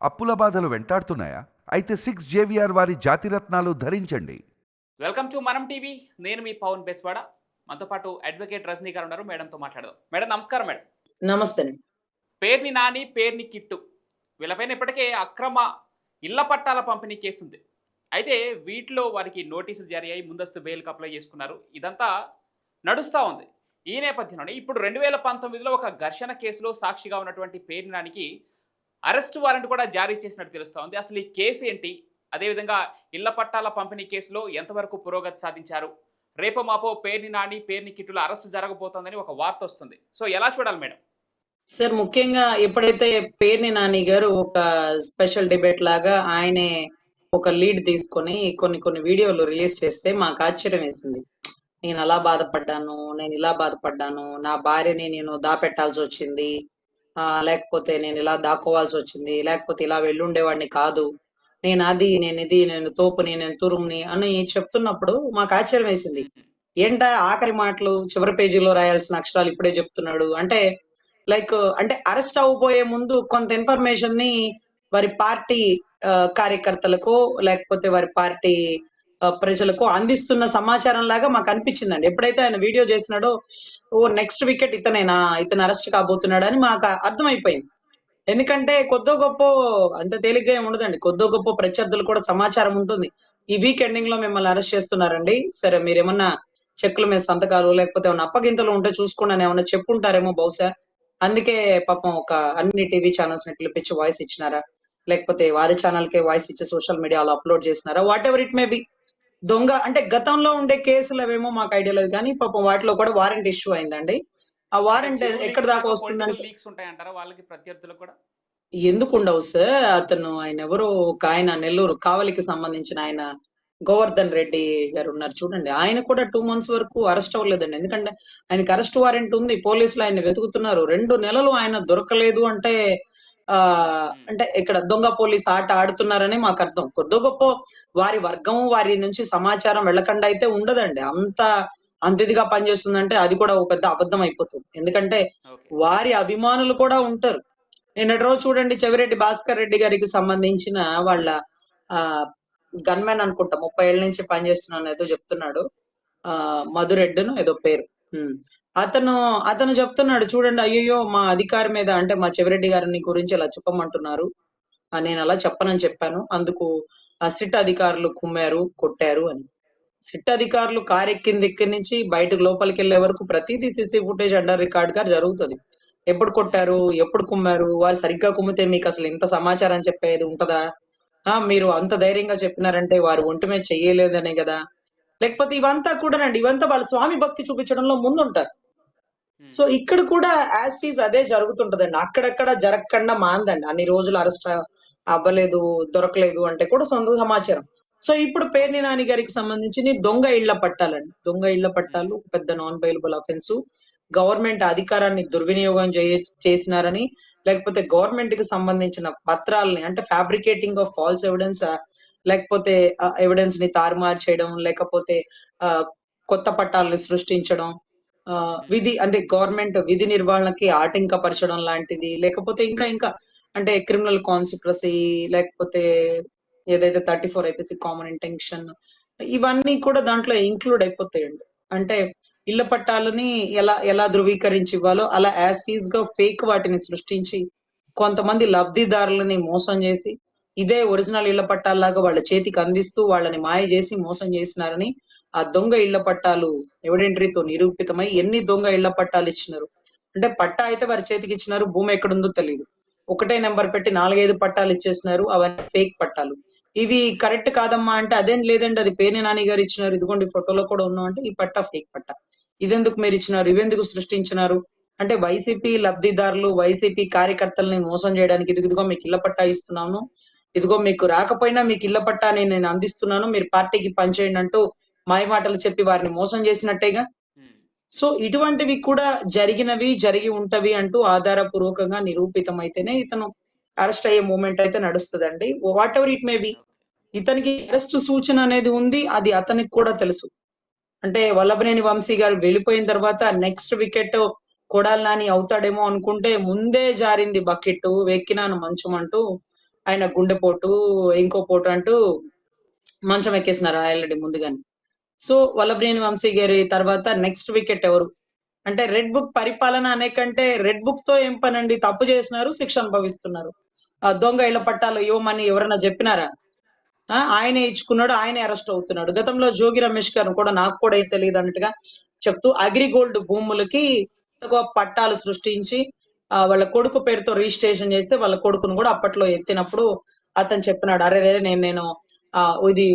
అప్పుల బాధలు వెంటాడుతున్నాయా? అయితే 6 జేవిఆర్ వారి జాతిరత్నాలు ధరించండి. వెల్కమ్ టు మనం టీవీ. నేను మీ పవన్ బెస్వాడ. మనతో పాటు అడ్వకేట్ రజనీ గారు ఉన్నారు. మేడంతో మాట్లాడదాం. మేడం నమస్కారం మేడం. నమస్తే. పేర్ని నాని, పేర్ని కిట్టు వీళ్ళపైన ఇప్పటికే అక్రమ ఇళ్ల పట్టాల పంపిణీ కేసు ఉంది. అయితే వీటిలో వారికి నోటీసులు జారీ అయ్యి ముందస్తు బెయిల్కి అప్లై చేసుకున్నారు. ఇదంతా నడుస్తూ ఉంది. ఈ నేపథ్యంలోనే ఇప్పుడు 2019లో ఒక ఘర్షణ కేసులో సాక్షిగా ఉన్నటువంటి పేర్ని నానికి అరెస్ట్ వారెంట్ కూడా జారీ చేసినట్టు తెలుస్తూ ఉంది. అసలు ఈ కేసు ఏంటి? అదేవిధంగా ఇళ్ల పట్టాల పంపిణీ కేసులో ఎంతవరకు పురోగతి సాధించారు? రేపో మాపో పేర్ని నాని, పేర్ని కిట్టుల అరెస్టు జరగబోతోందని ఒక వార్త వస్తుంది. సో ఎలా చూడాలి మేడం? సార్, ముఖ్యంగా ఎప్పుడైతే పేర్ని నాని గారు ఒక స్పెషల్ డిబేట్ లాగా ఆయనే ఒక లీడ్ తీసుకొని కొన్ని వీడియోలు రిలీజ్ చేస్తే మాకు ఆశ్చర్యం వేసింది. నేను అలా బాధపడ్డాను, నేను ఇలా బాధపడ్డాను, నా భార్యని నేను దాపెట్టాల్సి వచ్చింది, లేకపోతే నేను ఇలా దాక్కోవాల్సి వచ్చింది, లేకపోతే ఇలా వెళ్ళుండేవాడిని కాదు, నేను అది, నేను ఇది, నేను తోపుని, నేను తురుముని అని చెప్తున్నప్పుడు మాకు ఆశ్చర్యం వేసింది. ఏంటా ఆఖరి మాటలు చివరి పేజీలో రాయాల్సిన అక్షరాలు ఇప్పుడే చెప్తున్నాడు అంటే, అంటే అరెస్ట్ అవ్వబోయే ముందు కొంత ఇన్ఫర్మేషన్ ని వారి పార్టీ కార్యకర్తలకు లేకపోతే వారి పార్టీ ప్రజలకు అందిస్తున్న సమాచారం లాగా మాకు అనిపించిందండి. ఎప్పుడైతే ఆయన వీడియో చేసినాడో, ఓ నెక్స్ట్ వికెట్ ఇతనేనా, ఇతను అరెస్ట్ కాబోతున్నాడు అని మాకు అర్థమైపోయింది. ఎందుకంటే కొద్దో గొప్ప అంత తేలిగ్గా ఏమి ఉండదండి. కొద్దో గొప్ప ప్రత్యర్థులు కూడా సమాచారం ఉంటుంది. ఈ వీక్ ఎండింగ్ లో మిమ్మల్ని అరెస్ట్ చేస్తున్నారండి, సరే మీరేమన్నా చెక్కుల మీద సంతకాలు లేకపోతే ఏమన్నా అప్పగింతలు ఉంటే చూసుకోండి అని ఏమన్నా చెప్పుంటారేమో బహుశా. అందుకే పాపం ఒక అన్ని టీవీ ఛానల్స్ ని పిలిపించి వాయిస్ ఇచ్చినారా, లేకపోతే వారి ఛానల్ కే వాయిస్ ఇచ్చి సోషల్ మీడియాలో అప్లోడ్ చేసినారా, what ever it may B. దొంగ అంటే గతంలో ఉండే కేసులు అవేమో మాకు ఐడియా లేదు, కానీ పాపం వాటిలో కూడా వారెంట్ ఇష్యూ అయిందండి. ఆ వారెంట్ ఎక్కడ దాకా వస్తుందంటే లీక్స్ ఉంటాయంటారా వాళ్ళకి, ప్రత్యర్థులకు కూడా? ఎందుకు ఉండవు సార్. ఆయన ఎవరు, ఒక ఆయన నెల్లూరు కావలికి సంబంధించిన ఆయన గోవర్ధన్ రెడ్డి గారు ఉన్నారు చూడండి, ఆయన కూడా 2 months వరకు అరెస్ట్ అవ్వలేదండి. ఎందుకంటే ఆయనకి అరెస్ట్ వారెంట్ ఉంది, పోలీసులు ఆయన వెతుకుతున్నారు. 2 నెలలు ఆయన దొరకలేదు అంటే అంటే ఇక్కడ దొంగ పోలీస్ ఆట ఆడుతున్నారని మాకు అర్థం. కొద్దో గొప్ప వారి వర్గం వారి నుంచి సమాచారం వెళ్ళకుండా అయితే ఉండదండి. అంత ఇదిగా పనిచేస్తుందంటే అది కూడా ఒక పెద్ద అబద్ధం అయిపోతుంది. ఎందుకంటే వారి అభిమానులు కూడా ఉంటారు. నిన్నటి రోజు చూడండి, చెవిరెడ్డి భాస్కర్ రెడ్డి గారికి సంబంధించిన వాళ్ళ గన్మెన్ అనుకుంటా, 30 ఏళ్ల నుంచి పనిచేస్తున్నాను ఏదో చెప్తున్నాడు, మధురెడ్డిను ఏదో పేరు. అతను చెప్తున్నాడు చూడండి, అయ్యో మా అధికారి మీద అంటే మా చెవిరెడ్డి గారిని గురించి ఇలా చెప్పమంటున్నారు, నేను అలా చెప్పనని చెప్పాను, అందుకు సిట్ అధికారులు కుమ్మారు, కొట్టారు అని. సిట్ అధికారులు కారు ఎక్కిన దగ్గర నుంచి బయటకు లోపలికి వెళ్లే వరకు ప్రతిదీ సీసీ ఫుటేజ్ అండర్ రికార్డ్ గా జరుగుతుంది. ఎప్పుడు కొట్టారు, ఎప్పుడు కుమ్మారు, వారు సరిగ్గా కుమ్మితే మీకు అసలు ఇంత సమాచారం చెప్పేది ఉంటదా? మీరు అంత ధైర్యంగా చెప్పినారంటే వారు ఒంటి మీద చెయ్యలేదనే కదా. లేకపోతే ఇవంతా కూడానండి, ఇవంతా వాళ్ళ స్వామి భక్తి చూపించడంలో ముందుంటారు. సో ఇక్కడ కూడా యాజ్ అదే జరుగుతుంటదండి. అక్కడక్కడ జరగకుండా మాందండి. అన్ని రోజులు అరెస్ట్ అవ్వలేదు, దొరకలేదు అంటే కూడా సొంత సమాచారం. సో ఇప్పుడు పేర్ని నాని గారికి సంబంధించి దొంగ ఇళ్ల పట్టాలండి. దొంగ ఇళ్ల పట్టాలు పెద్ద నాన్ బెయిలబుల్ అఫెన్స్. గవర్నమెంట్ అధికారాన్ని దుర్వినియోగం చేసినారని, లేకపోతే గవర్నమెంట్ కి సంబంధించిన పత్రాలని అంటే ఫ్యాబ్రికేటింగ్ ఆఫ్ ఫాల్స్ ఎవిడెన్స్, లేకపోతే ఎవిడెన్స్ ని తారుమారు చేయడం, లేకపోతే కొత్త పట్టాలని సృష్టించడం, విధి అంటే గవర్నమెంట్ విధి నిర్వహణకి ఆటంకపరచడం లాంటిది, లేకపోతే ఇంకా అంటే క్రిమినల్ కాన్సిక్వెన్సీ, లేకపోతే ఏదైతే 34 ఐపీసీ కామన్ ఇంటెన్షన్, ఇవన్నీ కూడా దాంట్లో ఇంక్లూడ్ అయిపోతాయండి. అంటే ఇళ్ల పట్టాలని ఎలా ధృవీకరించి ఇవ్వాలో అలా యాజ్ గా ఫేక్ వాటిని సృష్టించి కొంతమంది లబ్ధిదారులని మోసం చేసి ఇదే ఒరిజినల్ ఇళ్ల పట్టాల్లాగా వాళ్ళ చేతికి అందిస్తూ వాళ్ళని మాయ చేసి మోసం చేసినారని ఆ దొంగ ఇళ్ల పట్టాలు ఎవిడెంటరీతో నిరూపితమై ఎన్ని దొంగ ఇళ్ల పట్టాలు ఇచ్చినారు అంటే, పట్టా అయితే వారి చేతికి ఇచ్చినారు, భూమి ఎక్కడుందో తెలియదు, ఒకటే నెంబర్ పెట్టి 4-5 పట్టాలు ఇచ్చేసినారు, అవన్నీ ఫేక్ పట్టాలు. ఇవి కరెక్ట్ కాదమ్మా అంటే, అదేం లేదండి అది పేర్ని నాని గారు ఇచ్చినారు, ఇదిగోండి ఫోటోలో కూడా ఉన్నాం అంటే, ఈ పట్టా ఫేక్ పట్టా, ఇదెందుకు మీరు ఇచ్చినారు, ఇవెందుకు సృష్టించినారు అంటే, వైసీపీ లబ్ధిదారులు వైసీపీ కార్యకర్తల్ని మోసం చేయడానికి ఇదిగో మీకు ఇళ్ల పట్టా ఇస్తున్నాను, ఇదిగో మీకు రాకపోయినా మీకు ఇళ్ల పట్టా నేను అందిస్తున్నాను, మీరు పార్టీకి పనిచేయండి అంటూ మాయ మాటలు చెప్పి వారిని మోసం చేసినట్టేగా. సో ఇటువంటివి కూడా జరిగి ఉంటవి అంటూ ఆధారపూర్వకంగా నిరూపితమైతేనే ఇతను అరెస్ట్ అయ్యే మూమెంట్ అయితే నడుస్తుందండి. Whatever it may be, ఇతనికి అరెస్ట్ సూచన అనేది ఉంది, అది అతనికి కూడా తెలుసు. అంటే వల్లభనేని వంశీ గారు వెళ్ళిపోయిన తర్వాత నెక్స్ట్ వికెట్ కొడాలి నాని అవుతాడేమో అనుకుంటే ముందే జారింది బకెట్, వెక్కినాను మంచమంటూ ఆయన గుండెపోటు, ఇంకో పోటు అంటూ మంచం ఎక్కేసినారు ఆల్రెడీ ముందుగానే. సో వల్లభనేని వంశీ గారి తర్వాత నెక్స్ట్ వికెట్ ఎవరు అంటే రెడ్ బుక్ పరిపాలన అనే కంటే రెడ్ బుక్ తో ఏం పనండి, తప్పు చేసినారు, శిక్ష అనుభవిస్తున్నారు. దొంగ ఇళ్ల పట్టాలు ఇవ్వమని ఎవరైనా చెప్పినారా? ఆయనే ఇచ్చుకున్నాడు, ఆయనే అరెస్ట్ అవుతున్నాడు. గతంలో జోగి రమేష్ గారు కూడా నాకు కూడా ఏం తెలియదు అన్నట్టుగా చెప్తూ అగ్రిగోల్డ్ భూములకి తక్కువ పట్టాలు సృష్టించి వాళ్ళ కొడుకు పేరుతో రిజిస్ట్రేషన్ చేస్తే వాళ్ళ కొడుకును కూడా అప్పట్లో ఎత్తినప్పుడు అతను చెప్పినాడు, అరే రే నేను ఇది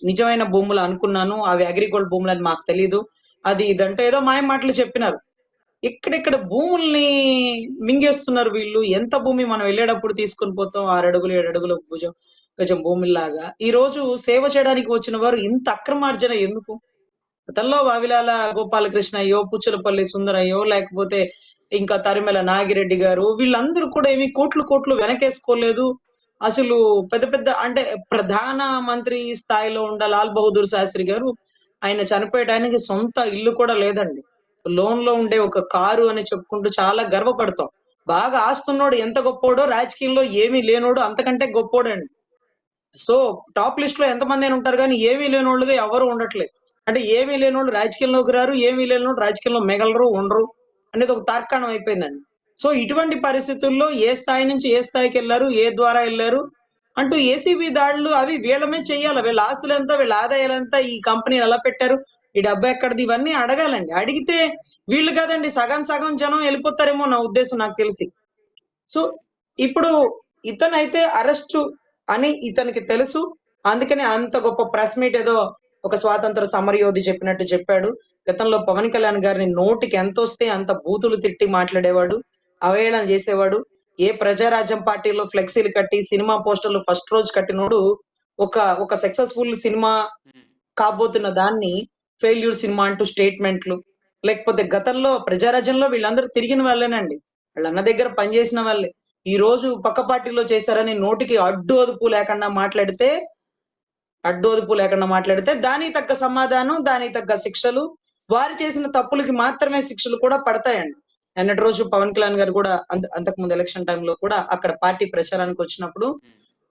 నిజమైన భూములు అనుకున్నాను, అవి అగ్రిగోల్డ్ భూములు అని మాకు తెలీదు, అది ఇదంటే ఏదో మాయ మాటలు చెప్పినారు. ఇక్కడిక్కడ భూముల్ని మింగేస్తున్నారు వీళ్ళు. ఎంత భూమి మనం వెళ్ళేటప్పుడు తీసుకొని పోతాం, 6 అడుగులు 7 అడుగులు భుజం గజం భూమిలాగా. ఈ రోజు సేవ చేయడానికి వచ్చిన వారు ఇంత అక్రమార్జన ఎందుకు? గతంలో వావిలాల గోపాలకృష్ణయ్యో, పుచ్చలపల్లి సుందరయ్యో, లేకపోతే ఇంకా తరిమెల నాగిరెడ్డి గారు, వీళ్ళందరూ కూడా ఏమి కోట్లు కోట్లు వెనకేసుకోలేదు. అసలు పెద్ద పెద్ద అంటే ప్రధాన మంత్రి స్థాయిలో ఉండ లాల్ బహదూర్ శాస్త్రి గారు ఆయన చనిపోయడానికి సొంత ఇల్లు కూడా లేదండి. లోన్ లో ఉండే ఒక కారు అని చెప్పుకుంటూ చాలా గర్వపడతాం. బాగా ఆస్తున్నోడు ఎంత గొప్పోడో రాజకీయంలో ఏమీ లేనోడు అంతకంటే గొప్పోడండి. సో టాప్ లిస్ట్ లో ఎంతమంది అయినా ఉంటారు కానీ ఏమీ లేనోళ్ళుగా ఎవరు ఉండట్లేదు. అంటే ఏమీ లేనోళ్ళు రాజకీయంలోకి రారు, ఏమీ లేనోళ్ళు రాజకీయంలో మిగలరు, ఉండరు అనేది ఒక తార్కాణం అయిపోయిందండి. సో ఇటువంటి పరిస్థితుల్లో ఏ స్థాయి నుంచి ఏ స్థాయికి వెళ్ళారు, ఏ ద్వారా వెళ్ళారు అంటూ ఏసీబీ దాడులు అవి వీళ్ళమే చెయ్యాలి. వీళ్ళ ఆస్తులు ఎంత, వీళ్ళ ఆదాయాలు ఎంత, ఈ కంపెనీలు ఎలా పెట్టారు, ఈ డబ్బు ఎక్కడిది, ఇవన్నీ అడగాలండి. అడిగితే వీళ్ళు కాదండి సగం సగం జనం వెళ్ళిపోతారేమో నా ఉద్దేశం, నాకు తెలిసి. సో ఇప్పుడు ఇతనైతే అరెస్ట్ అని ఇతనికి తెలుసు, అందుకనే అంత గొప్ప ప్రెస్ మీట్ ఏదో ఒక స్వాతంత్ర సమరయోధి చెప్పినట్టు చెప్పాడు. గతంలో పవన్ కళ్యాణ్ గారిని నోటికి ఎంత వస్తే అంత బూతులు తిట్టి మాట్లాడేవాడు, అవహేళన చేసేవాడు. ఏ ప్రజారాజ్యం పార్టీలో ఫ్లెక్సీలు కట్టి సినిమా పోస్టర్లు ఫస్ట్ రోజు కట్టినోడు ఒక సక్సెస్ఫుల్ సినిమా కాబోతున్న దాన్ని ఫెయిల్యూర్ సినిమా అంటూ స్టేట్మెంట్లు, లేకపోతే గతంలో ప్రజారాజ్యంలో వీళ్ళందరూ తిరిగిన వాళ్ళేనండి, వాళ్ళన్న దగ్గర పనిచేసిన వాళ్ళే. ఈ రోజు పక్క పార్టీలో చేశారని నోటికి అడ్డు అదుపు లేకుండా మాట్లాడితే దానికి తగ్గ సమాధానం, దానికి తగ్గ శిక్షలు, వారు చేసిన తప్పులకి మాత్రమే శిక్షలు కూడా పడతాయండి. నిన్నటి రోజు పవన్ కళ్యాణ్ గారు కూడా అంతకుముందు ఎలక్షన్ టైంలో కూడా అక్కడ పార్టీ ప్రచారానికి వచ్చినప్పుడు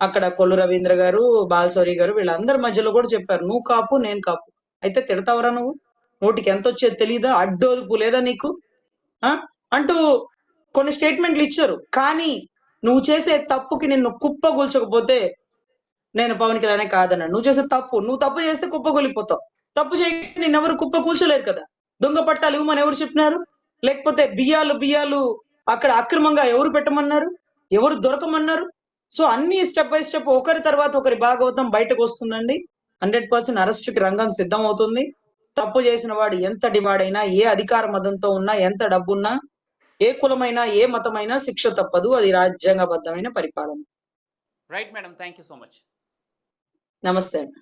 అక్కడ కొల్లు రవీంద్ర గారు, బాలశౌరి గారు వీళ్ళందరి మధ్యలో కూడా చెప్పారు, నువ్వు కాపు నేను కాపు అయితే తిడతావరా నువ్వు, నోటికి ఎంత వచ్చేది తెలీదా, అడ్డోదుపు లేదా నీకు అంటూ కొన్ని స్టేట్మెంట్లు ఇచ్చారు. కానీ నువ్వు చేసే తప్పుకి నిన్ను కుప్పగూల్చకపోతే నేను పవన్ కళ్యాణ్ కాదన్నాడు. నువ్వు చేసే నువ్వు తప్పు చేస్తే కుప్పగూలిపోతావు, తప్పు చేయక నిన్నెవరు కుప్ప కూల్చలేదు కదా. దొంగ పట్టాలు ఇవ్వమని ఎవరు చెప్పినారు? లేకపోతే బియ్యాలు అక్కడ అక్రమంగా ఎవరు పెట్టమన్నారు, ఎవరు దొరకమన్నారు? సో అన్ని స్టెప్ బై స్టెప్ ఒకరి తర్వాత ఒకరి భాగవతం బయటకు వస్తుందండి. 100% అరెస్టుకి రంగం సిద్ధం అవుతుంది. తప్పు చేసిన వాడు ఎంతటి వాడైనా, ఏ అధికార మదంతో ఉన్నా, ఎంత డబ్బున్నా, ఏ కులమైనా, ఏ మతమైనా శిక్ష తప్పదు. అది రాజ్యాంగబద్ధమైన పరిపాలన. Right madam, thank you so much. నమస్తే అండి.